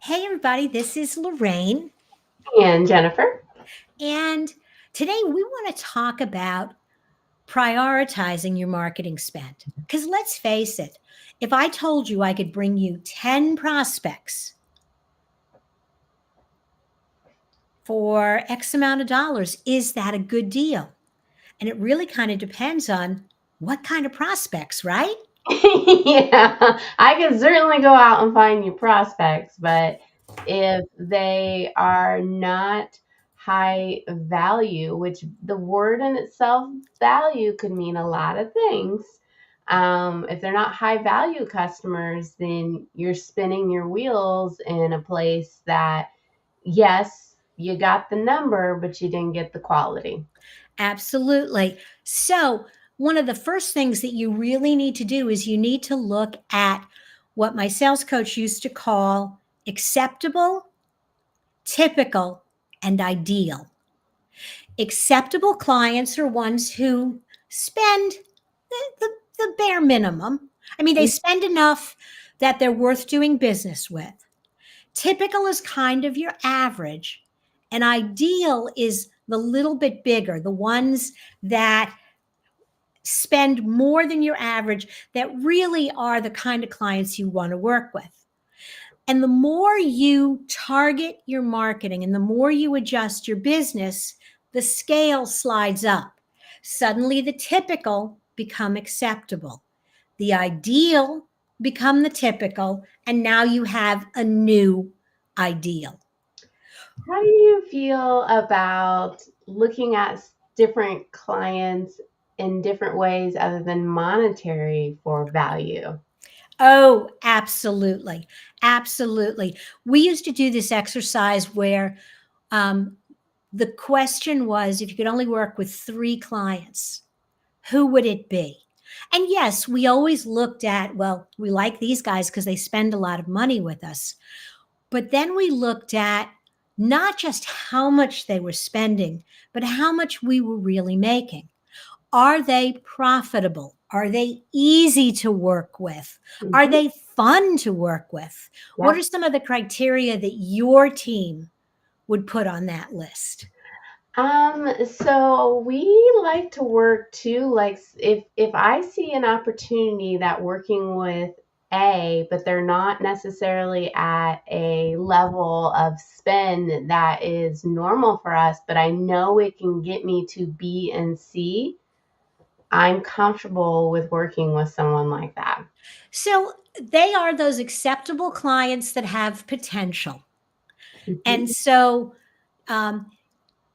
Hey, everybody, this is Lorraine. And Jennifer. And today we want to talk about prioritizing your marketing spend. Because let's face it, if I told you I could bring you 10 prospects for X amount of dollars, is that a good deal? And it really kind of depends on what kind of prospects, right? Yeah, I can certainly go out and find you prospects, but if they are not high value, which the word in itself, value, could mean a lot of things. If they're not high value customers, then you're spinning your wheels in a place that, yes, you got the number, but you didn't get the quality. Absolutely. So, one of the first things that you really need to do is you need to look at what my sales coach used to call acceptable, typical, and ideal. Acceptable clients are ones who spend the bare minimum. I mean, they spend enough that they're worth doing business with. Typical is kind of your average, and ideal is the little bit bigger, the ones that spend more than your average, that really are the kind of clients you want to work with. And the more you target your marketing and the more you adjust your business, the scale slides up. Suddenly, the typical become acceptable, the ideal become the typical, and now you have a new ideal. How do you feel about looking at different clients in different ways other than monetary for value? Oh, absolutely. Absolutely. We used to do this exercise where um, the question was, if you could only work with three clients, who would it be? And yes, we always looked at, well, we like these guys because they spend a lot of money with us. But then we looked at not just how much they were spending, but how much we were really making. Are they profitable? Are they easy to work with? Are Hmm. they fun to work with? What Yeah. are some of the criteria that your team would put on that list? So we like to work too. Like if I see an opportunity that working with A, but they're not necessarily at a level of spend that is normal for us, but I know it can get me to B and C, I'm comfortable with working with someone like that. So they are those acceptable clients that have potential. And Mhm. so, um,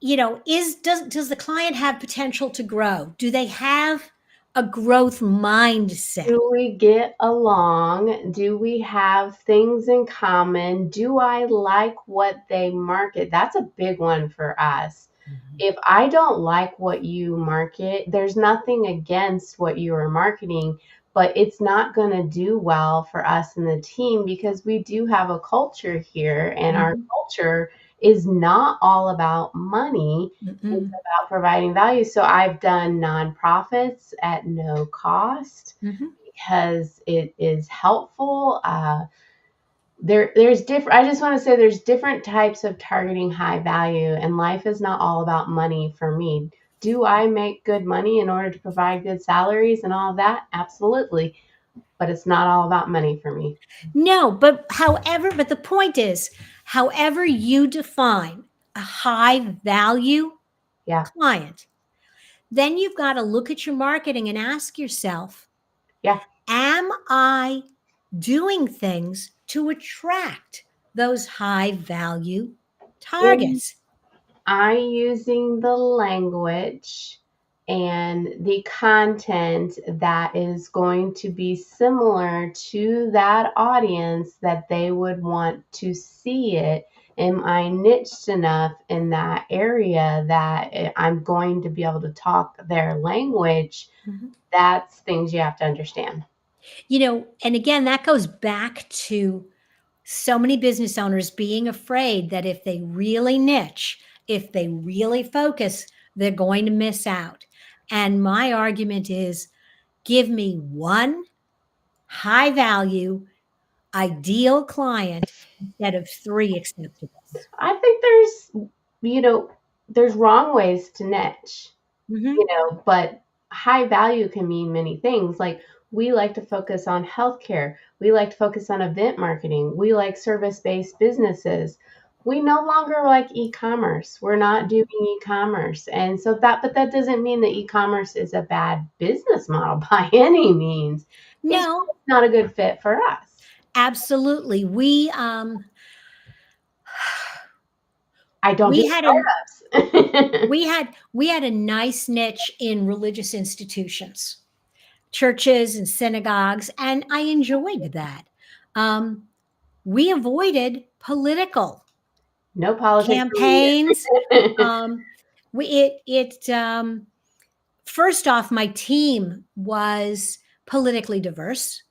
does the client have potential to grow? Do they have a growth mindset? Do we get along? Do we have things in common? Do I like what they market? That's a big one for us. Mhm. If I don't like what you market, there's nothing against what you are marketing, but it's not going to do well for us in the team because we do have a culture here, and our Mhm. culture is not all about money. It's Mm-mm. about providing value. So I've done nonprofits at no cost Mhm. because it is helpful. There's different. I just want to say there's different types of targeting high value, and life is not all about money for me. Do I make good money in order to provide good salaries and all of that? Absolutely, but it's not all about money for me. No, but the point is, however you define a high value Yeah, client, then you've got to look at your marketing and ask yourself, yeah. am I doing things to attract those high value Am targets? I using the language and the content that is going to be similar to that audience that they would want to see it? Am I niched enough in that area that I'm going to be able to talk their language? Mhm. That's things you have to understand. And again, that goes back to so many business owners being afraid that if they really niche, if they really focus, they're going to miss out. And my argument is, give me one high value, ideal client, instead of 3 acceptables. I think you know, there's wrong ways to niche, Mhm. but high value can mean many things. Like we like to focus on healthcare. We like to focus on event marketing. We like service-based businesses. We no longer like e-commerce. We're not doing e-commerce. And so but that doesn't mean that e-commerce is a bad business model by any means. It's No, just not a good fit for us. absolutely. I don't do We had a startups. we had a nice niche in religious institutions, churches and synagogues, and I enjoyed that. Um, we avoided political No politics for campaigns. me. Um, we it First off, my team was politically diverse,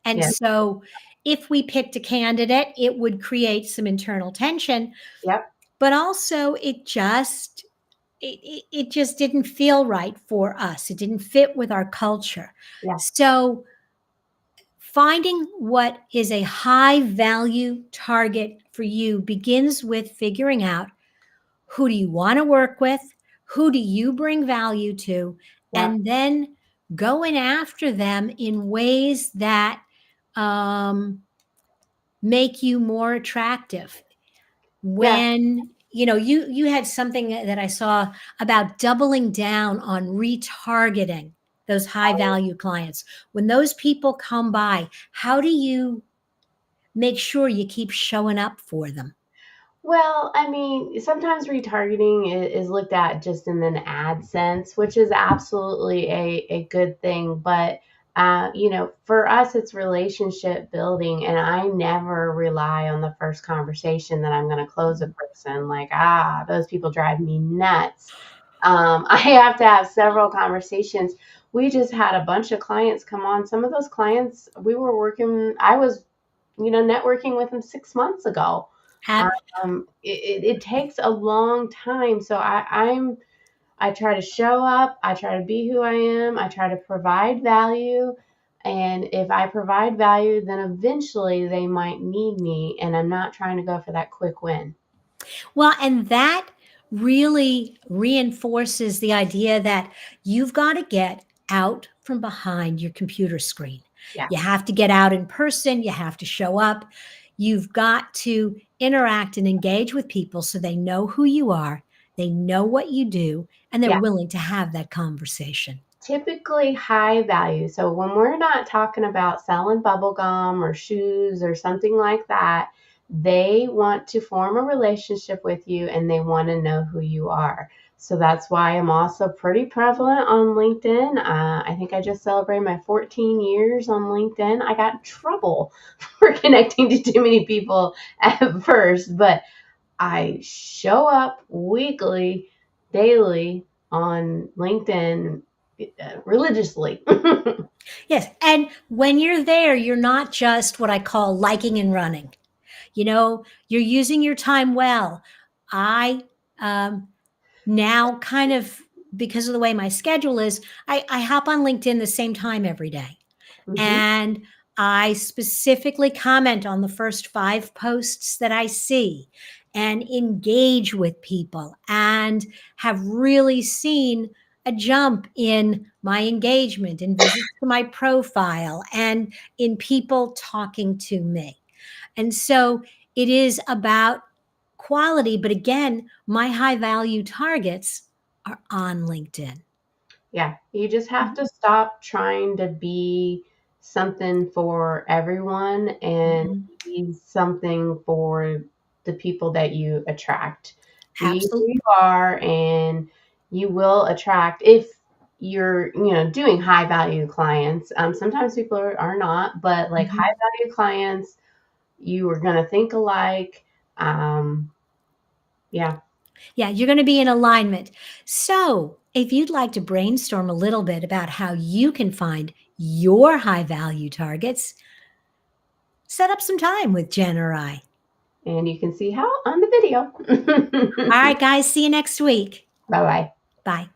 and Yeah. so if we picked a candidate, it would create some internal tension. Yep. But also, it just didn't feel right for us. It didn't fit with our culture. Yeah. So finding what is a high value target for you begins with figuring out who do you want to work with, who do you bring value to, Yep. and then going after them in ways that um, make you more attractive. Yeah. When you had something that I saw about doubling down on retargeting those high value clients. When those people come by, how do you make sure you keep showing up for them? Well, I mean, sometimes retargeting is looked at just in an ad sense, which is absolutely a good thing. But, for us, it's relationship building. And I never rely on the first conversation that I'm going to close a person. Like, those people drive me nuts. I have to have several conversations. We just had a bunch of clients come on. Some of those clients I was, networking with them 6 months ago. Ab- It takes a long time. So I try to show up. I try to be who I am. I try to provide value. And if I provide value, then eventually they might need me. And I'm not trying to go for that quick win. Well, and that really reinforces the idea that you've got to get out from behind your computer screen. Yeah. You have to get out in person, you have to show up. You've got to interact and engage with people so they know who you are, they know what you do, and they're Yeah. willing to have that conversation. Typically high value. So when we're not talking about selling bubble gum or shoes or something like that, they want to form a relationship with you and they want to know who you are. So that's why I'm also pretty prevalent on LinkedIn. I think I just celebrated my 14 years on LinkedIn. I got in trouble for connecting to too many people at first, but I show up weekly, daily on LinkedIn religiously. Yes. And when you're there, you're not just what I call liking and running. You're using your time well. I um, now kind of, because of the way my schedule is, I hop on LinkedIn the same time every day. Mhm. And I specifically comment on the first 5 posts that I see and engage with people and have really seen a jump in my engagement and visits to my profile and in people talking to me. And so it is about quality. But again, my high value targets are on LinkedIn. Yeah, you just have Mhm. to stop trying to be something for everyone and Mhm. be something for the people that you attract. Be who Absolutely. you are, and you will attract if you're, doing high value clients. Sometimes people are not, but like high Mhm. value clients, you are going to think alike. Um, yeah. Yeah, you're going to be in alignment. So, if you'd like to brainstorm a little bit about how you can find your high value targets, set up some time with Jen or I. And you can see how on the video. All right, guys, see you next week. Bye bye. Bye.